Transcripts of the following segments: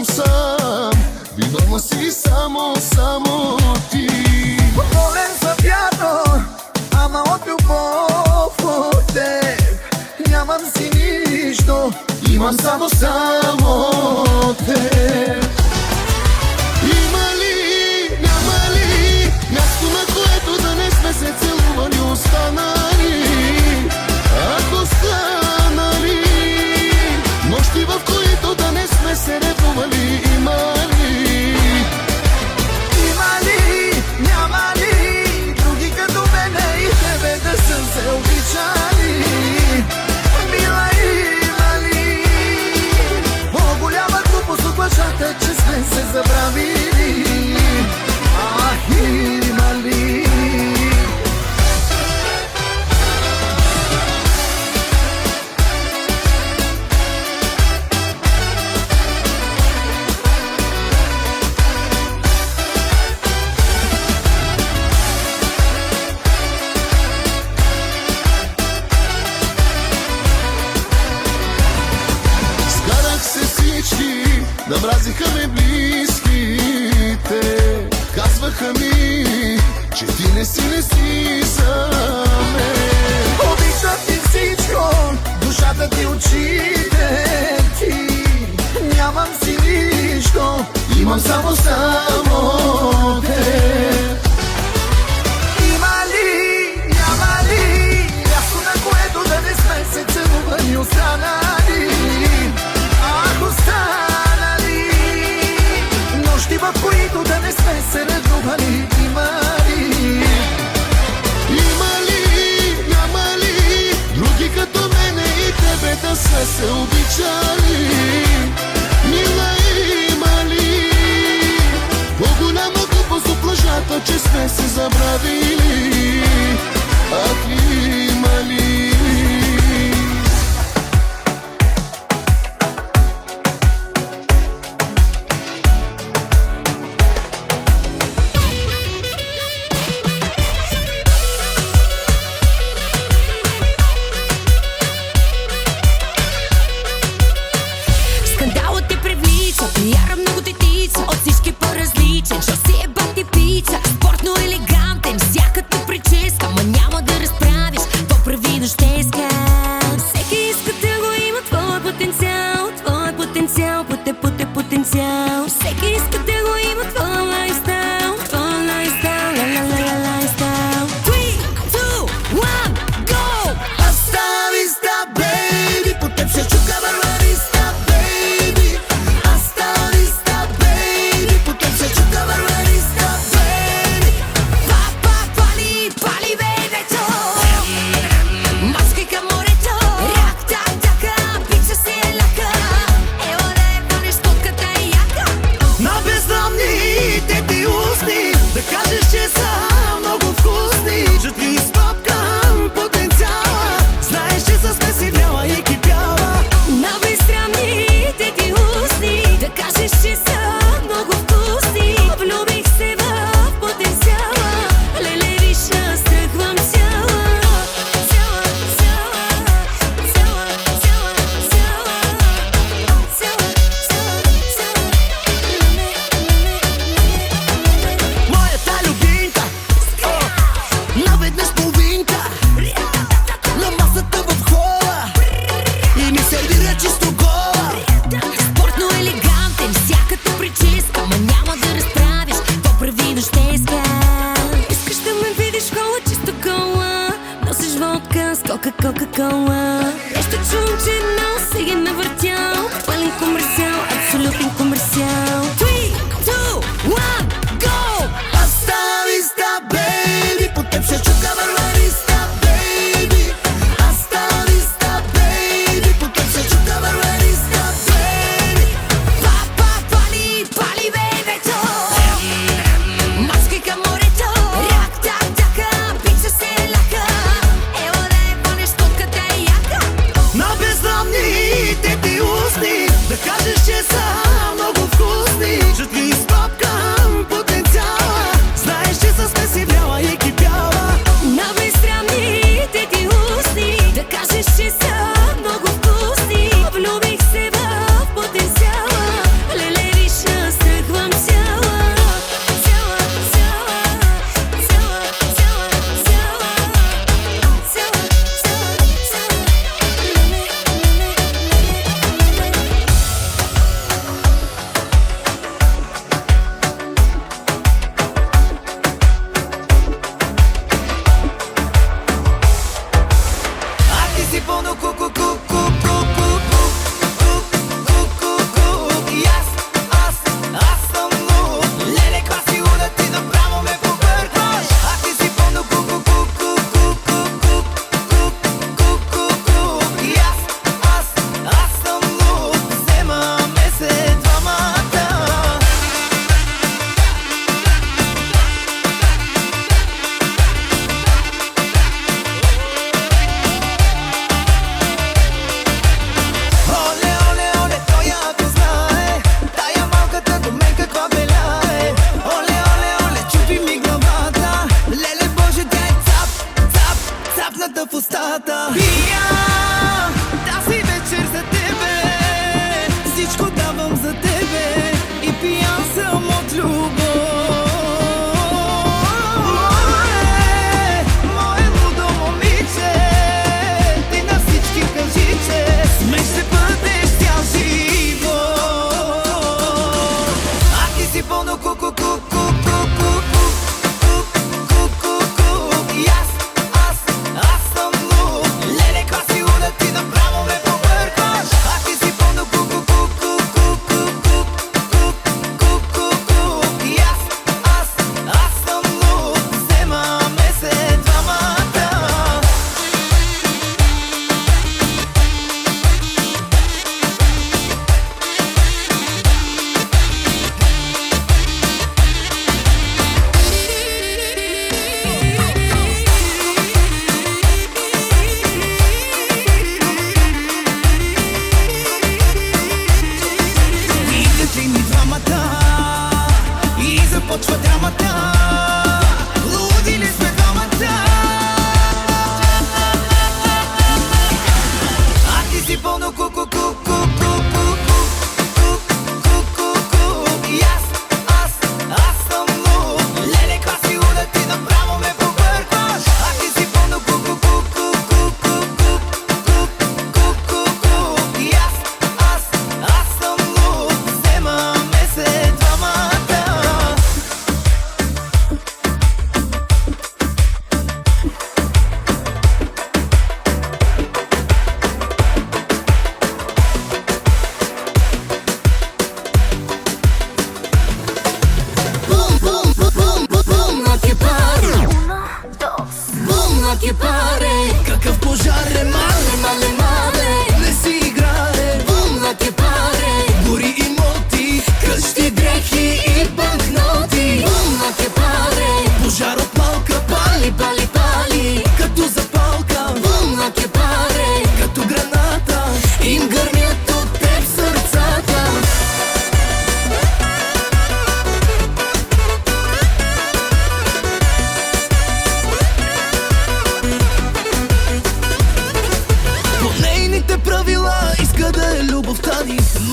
съм сам. Виновна си само ти. Болен за вярно, ама от любов от теб нямам си нищо, Имам само теб. Има ли, няма ли място, на което да не сме се целували, останали? Ако станали нощи, в които да не сме се ревнували, има ли? има ли, няма ли други като мене и тебе да са се обичали? Мила, има ли по-голяма глупост от лъжата, че сме се забравили? Ах, има ли? Скарах се всички, намразиха ме близките. Казваха ми, че ти не си за мен. Обичам ти всичко, душата ти, очите ти. Нямам си нищо, Имам само теб. има ли, няма ли място, на което да не сме се целували, останали? Ах, останали нощи, в които да не сме се ревнували, има ли? Има ли, няма ли други като мене и тебе да са се обичали? Мила, има ли по-голяма глупост от лъжата, че сме се забравили? Ах, има ли? Скандалът те привлича, пиара много детица, от всички по-различен. Що си е бати пица, спортно елегантен, всяката прическа, ма няма да разправиш. То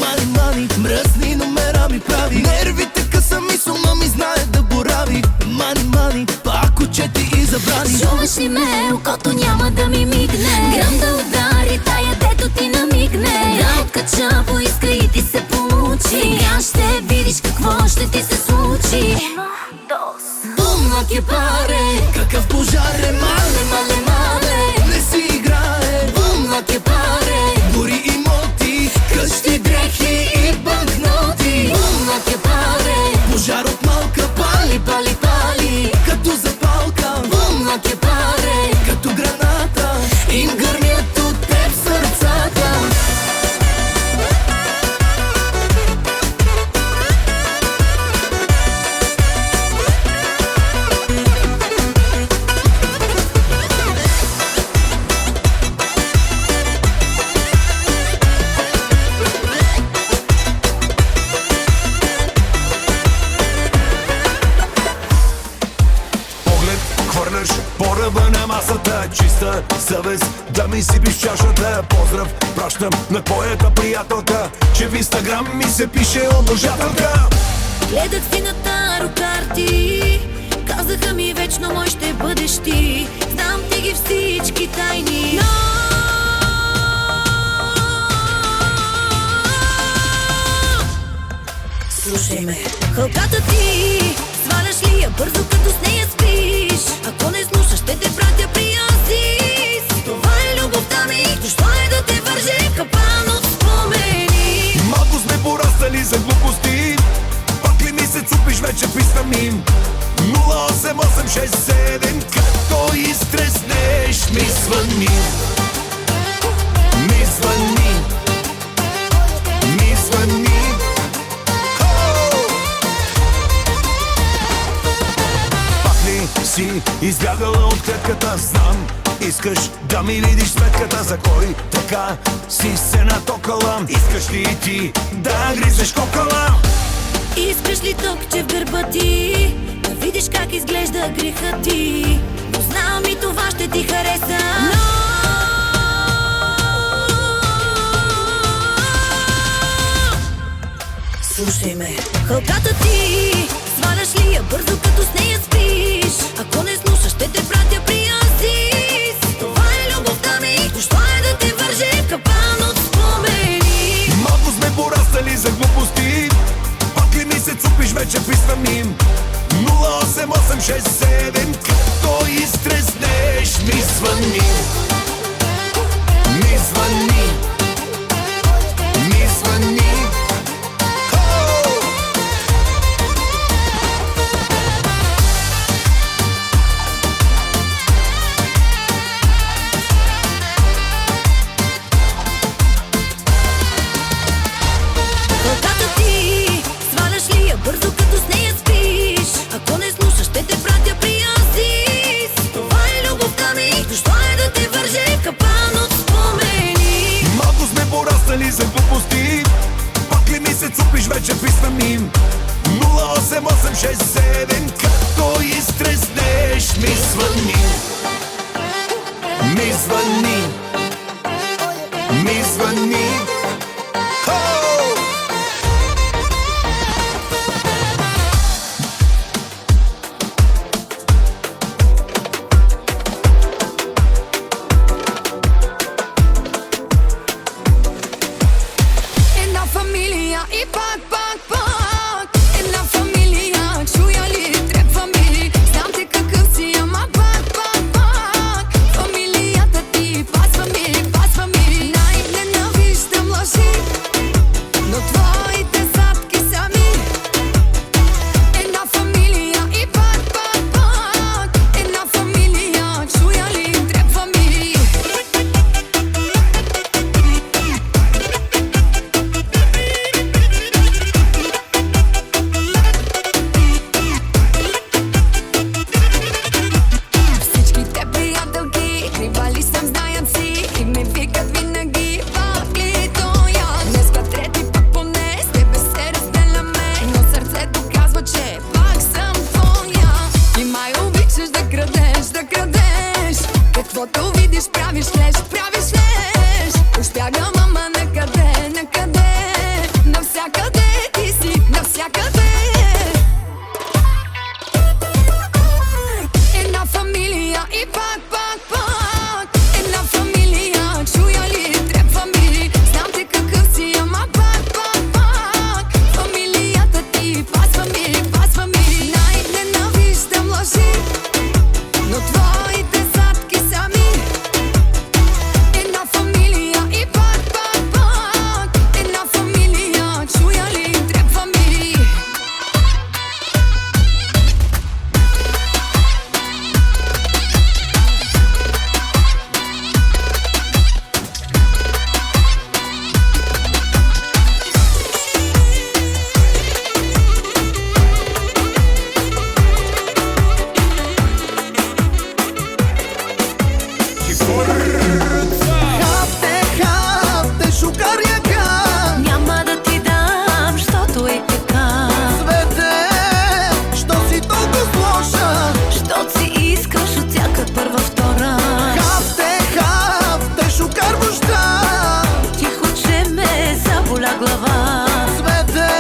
Мали, мали, мръсни номера ми прави. Нервите къса ми, с ума ми знае да борави. Мали, мали, пак очети и забрани. Чуваш ли ме, окото няма да ми мигне. Грам да удари тая, дето ти намигне. Да откача, поиска и ти се получи. Сега ще видиш какво ще ти се случи. Бумна ке паре, Какъв пожар е, мале, мале, мале. Не си играе, бумна ке паре, гори имоти, къщи, дрехи и банкноти. бумна ке паре, Пожар от малка пали, пали, пали, като запалка, бумна ке паре, като граната. Им гърмят от теб сърцата. Поглед хвърляш по ръба на масата, чиста съвест да ми сипиш чашата. Поздрав пращам на твоята приятелка, че в Инстаграм ми се пише обожателка. гледат ви на тарокарти, казаха ми вечно мой ще бъдеш ти. Знам ти ги всички тайни, но слушай ме, хълката ти сваляш ли я бързо, като с нея спиш? Ако не слушаш, ще те пратя при Азис. Това е любовта ми, защо е да те върже в капан от спомени? Малко сме пораснали за глупости, пак ли ми се цупиш, вече писвам им 08867, като изтреснеш ми звъни. Ми звъни. Ми звъни. Си избягала от клетката, знам. Искаш да ми видиш сметката, за кой така си се натокала. Искаш ли ти да гризеш кокала? Искаш ли токче в гърба ти, да видиш как изглежда греха ти? Но знам и това ще ти хареса. Слушай ме, хълката ти сваляш ли я бързо, като с нея спиш? Ако не слушаш, ще те пратя при Азис. Това е любовта ми, защо е да те върже в капан от спомени? Малко сме пораснали за глупости, пак ли ми се цупиш, вече писвам им 08867, като изтреснеш ми звъни. Ми звъни. Ми звъни. Хълката ти сваляш ли я бързо, като с нея спиш? Ако не слушаш, ще те пратя при Азис. Това е любовта ми, защо е да те върже в капан от спомени? Малко сме пораснали за глупости, пак ли ми се цупиш, вече писвам им 08867, като изтреснеш ми звъни. Ми звъни. Ми звъни. Една фамилия и пак, пак, пак. Една фамилия, чуя ли, трепва ми. Знам те какъв си, ама пак, пак, пак. Фамилията ти пасва ми, пасва ми. Най-ненавиждам лъжи, но твоите задки са ми. Една фамилия и пак, пак, пак. Една фамилия, чуя ли, трепва ми. глава. Свете,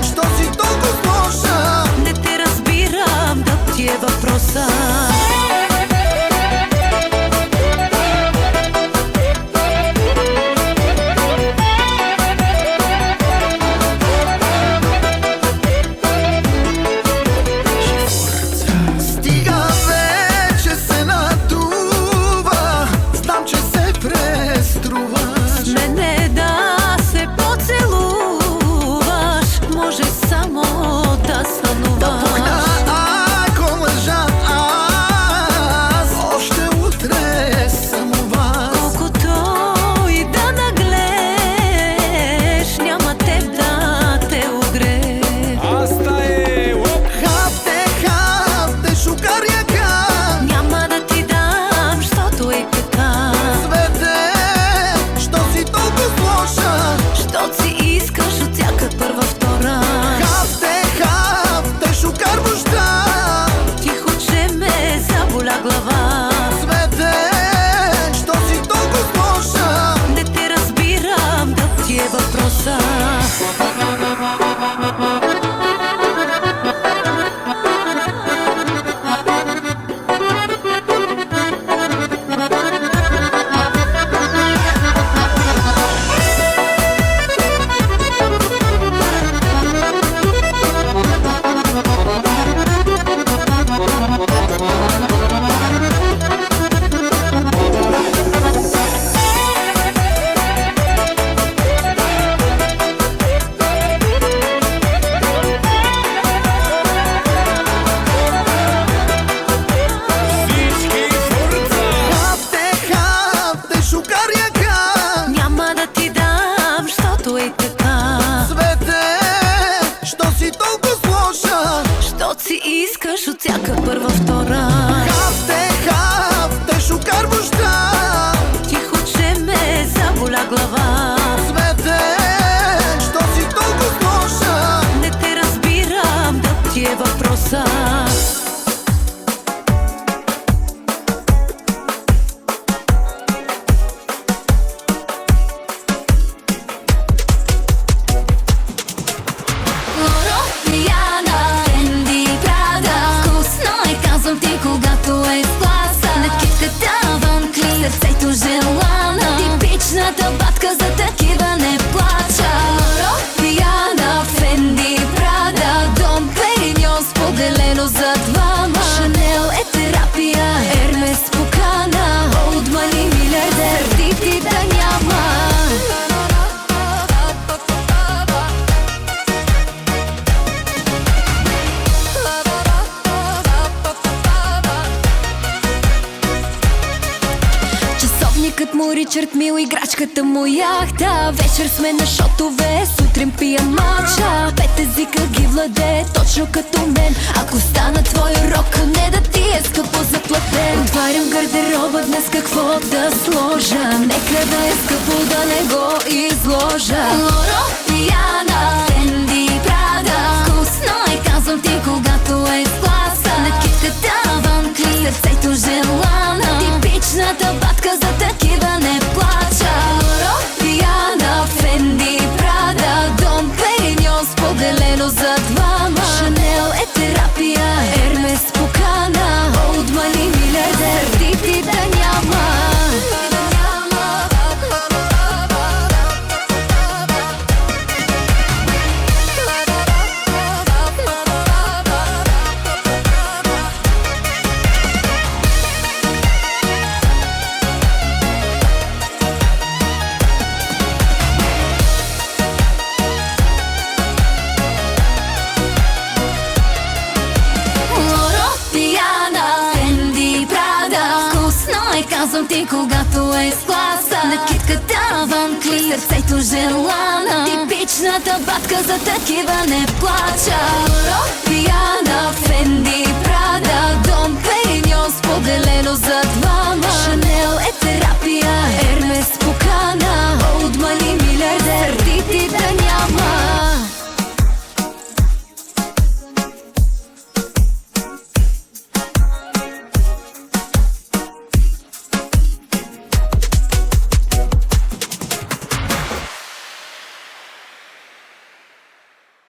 що си толкова лоша? Не те разбирам, да ти е въпроса. Стига вече се надува, знам, че се преструваш. Мене да се поцелуваш, може само да сънуваш. Ако лъжа аз, още утре съм у вас. Колкото и да наглеш, няма теб да те огре. Хапте, шукаряка. Няма да ти дам, щото е така. Свете, що си толкова лоша? Що си искаш от всяка първа, втора. Хапте, шукар вожда. Тихо, че ме заболя глава. Свете, що си толкова лоша? Не те разбирам, да ти е въпроса. Хапте, шукаряка. Няма да ти дам, щото е така. Свете, що си толкова лоша? Що си искаш от всяка първа, втора. Хапте, шукар вожда. Тихо, че ме заболя глава. Свете, що си толкова лоша? Не те разбирам, да ти е въпроса. Лоро, Риана, Фенди, Прада. Вкусно е, казвам ти, когато е в класа. Накидката вън кли, сърцето желана. Типичната батка, за такива не плача. Лоро, Риана, Фенди, Прада. Дом Периньон, споделено за двама. Шанел е терапия, Ермес покана. Олд мани милиардер, ти да няма. Часовникът му Ричард Мил, играчката му яхта. Вечер сме на шотове, сутрин пия мача. 5 езика ги владе, точно като мен. Ако стана твой рок, не да ти е скъпо заплатен. Отварям гардероба днес, какво да сложа. Нека да е скъпо, да не го изложа. Лоро, Риана, Фенди, Прада. Вкусно е, казвам ти, когато е в класа. Накидката вън кли, сърцето желана. Типичната батка, за такива не плача. Лоро, Риана, Фенди, Прада. Дом Периньон, споделено за двама. Шанел е терапия, Ермес покана. Олд мани милиардер, ти да няма. Казвам ти, когато е с класа. Накидката вън кли, сърцето желана. Типичната батка, за такива не плача. Лоро, Риана, Фенди, Прада. Дом Периньон, споделено за двама. Шанел е терапия, Ермес покана. Олд мани милиардер, ти да няма.